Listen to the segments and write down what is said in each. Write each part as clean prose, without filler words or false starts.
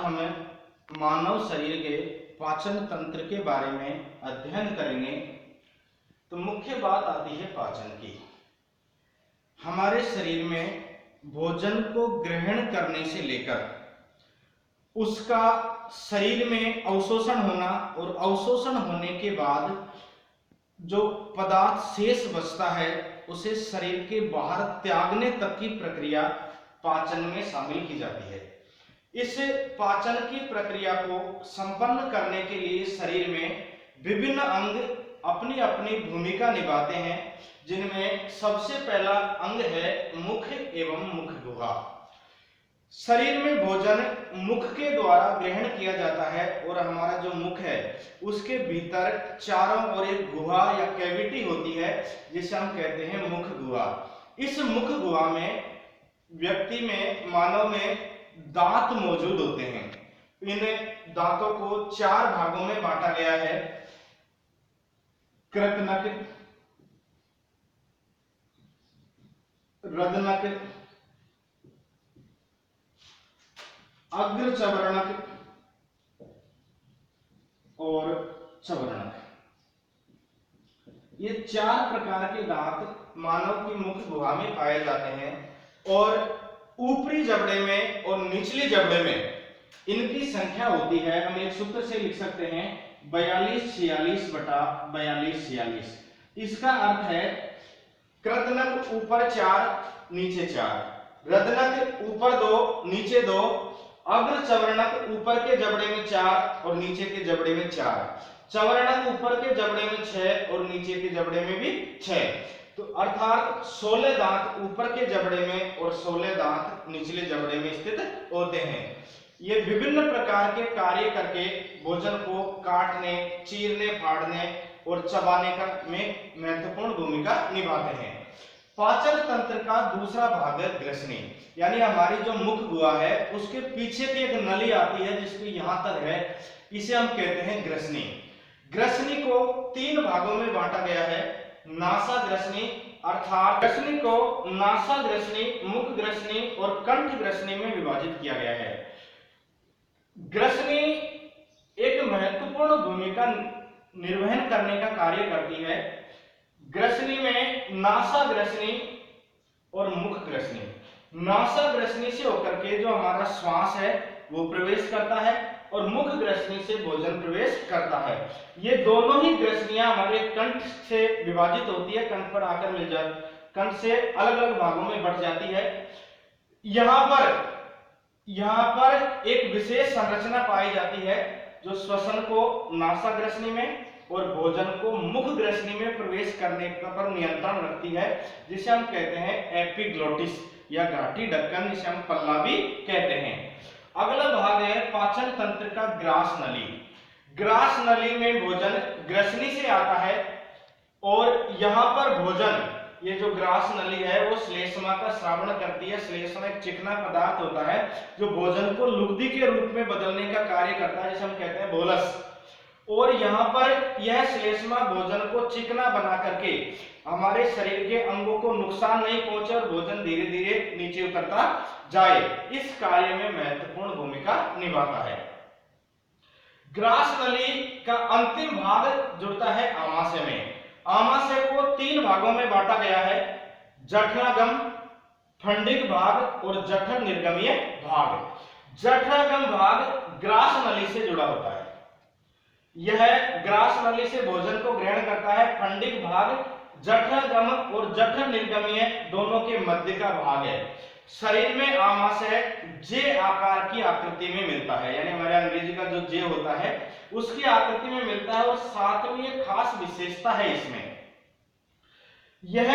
हम मानव शरीर के पाचन तंत्र के बारे में अध्ययन करेंगे। तो मुख्य बात आती है पाचन की। हमारे शरीर में भोजन को ग्रहण करने से लेकर उसका शरीर में अवशोषण होना और अवशोषण होने के बाद जो पदार्थ शेष बचता है उसे शरीर के बाहर त्यागने तक की प्रक्रिया पाचन में शामिल की जाती है। इस पाचन की प्रक्रिया को संपन्न करने के लिए शरीर में विभिन्न अंग अपनी अपनी भूमिका निभाते हैं, जिनमें सबसे पहला अंग है मुख एवं मुख गुहा। शरीर में भोजन मुख के द्वारा ग्रहण किया जाता है और हमारा जो मुख है उसके भीतर चारों ओर एक गुहा या कैविटी होती है जिसे हम कहते हैं मुख गुहा। इस मुख गुहा में व्यक्ति में, मानव में दांत मौजूद होते हैं। इन दांतों को चार भागों में बांटा गया है। कृतनक, रदनक, अग्रचवर्णक और चवर्णक। ये चार प्रकार के दांत मानव की मुख गुहा में पाए जाते हैं और ऊपरी जबड़े में और निचली जबड़े में इनकी संख्या होती है, हम एक सूत्र से लिख सकते हैं 42-46 बटा 42-46। इसका अर्थ है कृतनक ऊपर 4 नीचे 4, रदनक ऊपर 2 नीचे 2, अग्रचवर्णक ऊपर के जबड़े में 4 और नीचे के जबड़े में 4, चवर्णक ऊपर के जबड़े में 6 और नीचे के जबड़े में भी 6। तो अर्थात 16 दांत ऊपर के जबड़े में और 16 दांत निचले जबड़े में स्थित होते हैं। ये विभिन्न प्रकार के कार्य करके भोजन को काटने, चीरने, फाड़ने और चबाने का में महत्वपूर्ण भूमिका निभाते हैं। पाचन तंत्र का दूसरा भाग है ग्रसनी, यानी हमारी जो मुख गुहा है उसके पीछे की एक नली आती है जिसकी यहां तक है, इसे हम कहते हैं ग्रसनी। ग्रसनी को 3 भागों में बांटा गया है। नासा ग्रसनी, अर्थात ग्रसनी को नासा ग्रसनी, मुख ग्रसनी और कंठ ग्रसनी में विभाजित किया गया है। ग्रसनी एक महत्वपूर्ण भूमिका निर्वहन करने का कार्य करती है। ग्रसनी में नासा ग्रसनी और मुख ग्रसनी। नासा ग्रसनी से होकर के जो हमारा श्वास है वो प्रवेश करता है और मुख ग्रसनी से भोजन प्रवेश करता है। ये दोनों ही ग्रसनियां हमारे कंठ से विभाजित होती है, कंठ पर आकर मिल जाती, कंठ से अलग अलग भागों में बढ़ जाती है। यहाँ पर एक विशेष संरचना पाई जाती है जो श्वसन को नासा ग्रसनी में और भोजन को मुख ग्रसनी में प्रवेश करने पर नियंत्रण रखती है, जिसे हम कहते हैं एपिग्लोटिस या घाटी ढक्कन, जिसे हम पल्ला भी कहते हैं। अगला भाग है पाचन तंत्र का ग्रास नली। ग्रास नली में भोजन ग्रसनी से आता है और यहाँ पर भोजन, ये जो ग्रास नली है वो श्लेष्मा का श्रावण करती है। श्लेष्मा एक चिकना पदार्थ होता है जो भोजन को लुगदी के रूप में बदलने का कार्य करता है, जिसे हम कहते हैं बोलस। और यहाँ पर यह श्लेष्मा भोजन को चिकना बना करके हमारे शरीर के अंगों को नुकसान नहीं पहुंचे और भोजन धीरे धीरे नीचे उतरता जाए, इस कार्य में महत्वपूर्ण भूमिका निभाता है। ग्रास नली का अंतिम भाग जुड़ता है आमाशय में। आमाशय को 3 भागों में बांटा गया है, जठरागम, फंडिक भाग और जठर निर्गमीय भाग। जठरागम भाग ग्रास नली से जुड़ा होता है। यह ग्रास नली से भोजन को ग्रहण करता है। फंडिक भाग जठरागम और जठर निर्गमीय दोनों के मध्य का भाग है। शरीर में आमाशय जे आकार की आकृति में मिलता है, यानी हमारे अंग्रेजी का जो जे होता है उसकी आकृति में मिलता है और साथ में एक खास विशेषता है इसमें, यह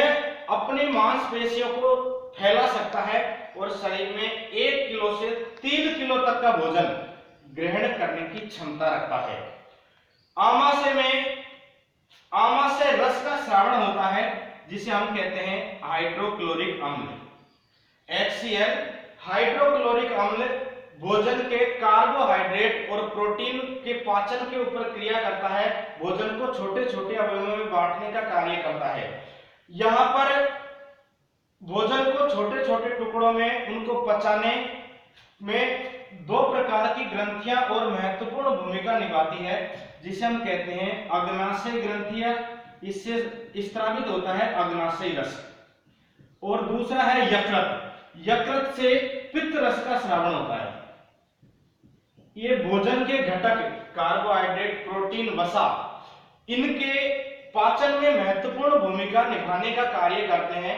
अपनी मांसपेशियों को फैला सकता है और शरीर में 1 किलो से 3 किलो तक का भोजन ग्रहण करने की क्षमता रखता है। आमाशय रस का श्रावण होता है जिसे हम कहते हैं हाइड्रोक्लोरिक अम्ल, HCl। हाइड्रोक्लोरिक अम्ल भोजन के कार्बोहाइड्रेट और प्रोटीन के पाचन के ऊपर क्रिया करता है, भोजन को छोटे छोटे अवयवों में बांटने का कार्य करता है। यहाँ पर भोजन को छोटे छोटे टुकड़ों में उनको पचाने में दो प्रकार की ग्रंथियां और महत्वपूर्ण भूमिका निभाती है, जिसे हम कहते हैं अग्नाशय ग्रंथियां, इससे स्त्रावित होता है अग्नाशय रस, और दूसरा है यकृत। यकृत से पित्त रस का स्रावन होता है। ये भोजन के घटक कार्बोहाइड्रेट, प्रोटीन, वसा, इनके पाचन में महत्वपूर्ण भूमिका निभाने का कार्य करते हैं।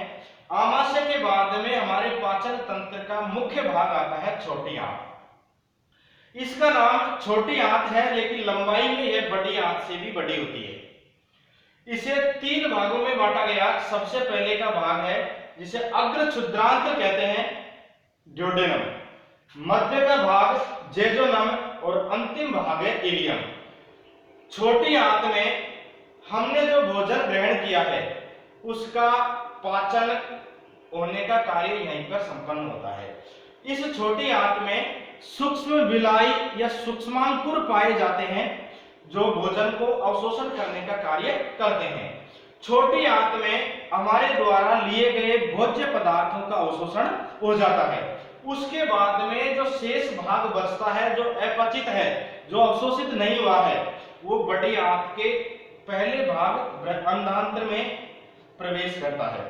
आमाशय के बाद में हमारे पाचन तंत्र का मुख्य भाग आता है छोटी आंत। इसका नाम छोटी आंत है, लेकिन लंबाई में यह बड़ी आंत से भी बड़ी होती है। इसे 3 भागों में बांटा गया। सबसे पहले का भाग है जिसे अग्र क्षुद्रांत कहते हैं, ड्यूडेनम, मध्य का भाग जेजोनम, और अंतिम भाग है इलियम। छोटी आंत में हमने जो भोजन ग्रहण किया है उसका पाचन होने का कार्य यहीं पर संपन्न होता है। इस छोटी आंत में सूक्ष्म विलाई या सूक्ष्मांकुर पाए जाते हैं जो भोजन को अवशोषण करने का कार्य करते हैं। छोटी आंत में हमारे द्वारा लिए गए भोज्य पदार्थों का अवशोषण हो जाता है। उसके बाद में जो शेष भाग बचता है, जो अपचित है, जो अवशोषित नहीं हुआ है, वो बड़ी आंत के पहले भाग अंडांत्र में प्रवेश करता है।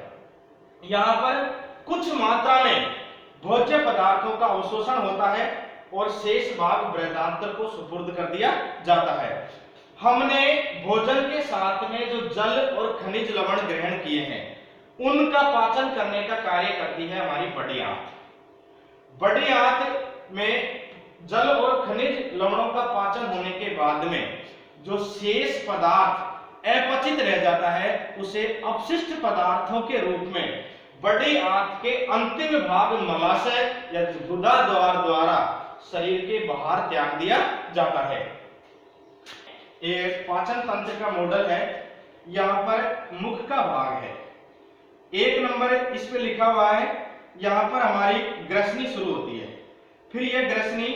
यहाँ पर कुछ मात्रा में भोज्य पदार्थों का अवशोषण होता है और शेष भाग बृहदांत्र को सुपुर्द कर दिया जाता है। हमने भोजन के साथ में जो जल और खनिज लवण ग्रहण किए हैं उनका पाचन करने का कार्य करती है हमारी बड़ी आंत। बड़ी आंत में जल और खनिज लवणों का पाचन होने के बाद में जो शेष पदार्थ अपचित रह जाता है उसे अपशिष्ट पदार्थों के रूप में बड़ी आंत के अंतिम भाग मलाशय या गुदा द्वारा शरीर के बाहर त्याग दिया जाता है। ये पाचन तंत्र का मॉडल है। यहाँ पर मुख का भाग है, 1 नंबर इस पे लिखा हुआ है। यहाँ पर हमारी ग्रसनी शुरू होती है, फिर यह ग्रसनी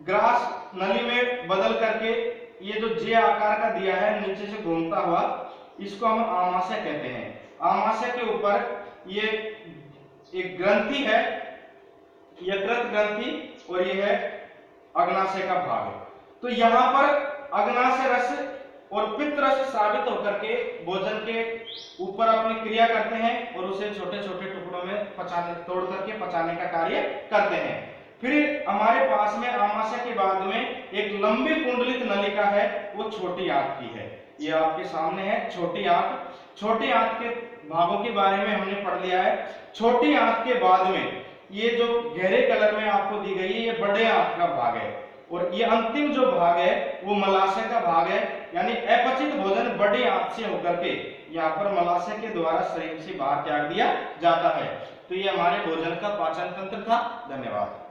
ग्रास नली में बदल करके ये जो जे आकार का दिया है नीचे से घूमता हुआ, इसको हम आमाशय कहते हैं। आमाशय के ऊपर ये एक ग्रंथि है, यकृत ग्रंथि, और ये है अग्नाशय का भाग। तो यहाँ पर अग्नाशय रस और पित्त रस स्रावित होकर के भोजन के ऊपर अपनी क्रिया करते हैं और उसे छोटे छोटे टुकड़ों में तोड़ करके पचाने का कार्य करते हैं। फिर हमारे पास में आमाशय के बाद में एक लंबी कुंडलित नलिका है, वो छोटी आंत की है। ये आपके सामने है छोटी आंत। छोटी आंत के भागों के बारे में हमने पढ़ लिया है। छोटी आंत के बाद में ये जो गहरे कलर में आपको दी गई है ये बड़े आंत का भाग है, और ये अंतिम जो भाग है वो मलाशय का भाग है। यानी अपचित भोजन बड़ी आंत से होकर के यहाँ पर मलाशय के द्वारा शरीर से बाहर त्याग दिया जाता है। तो ये हमारे भोजन का पाचन तंत्र था। धन्यवाद।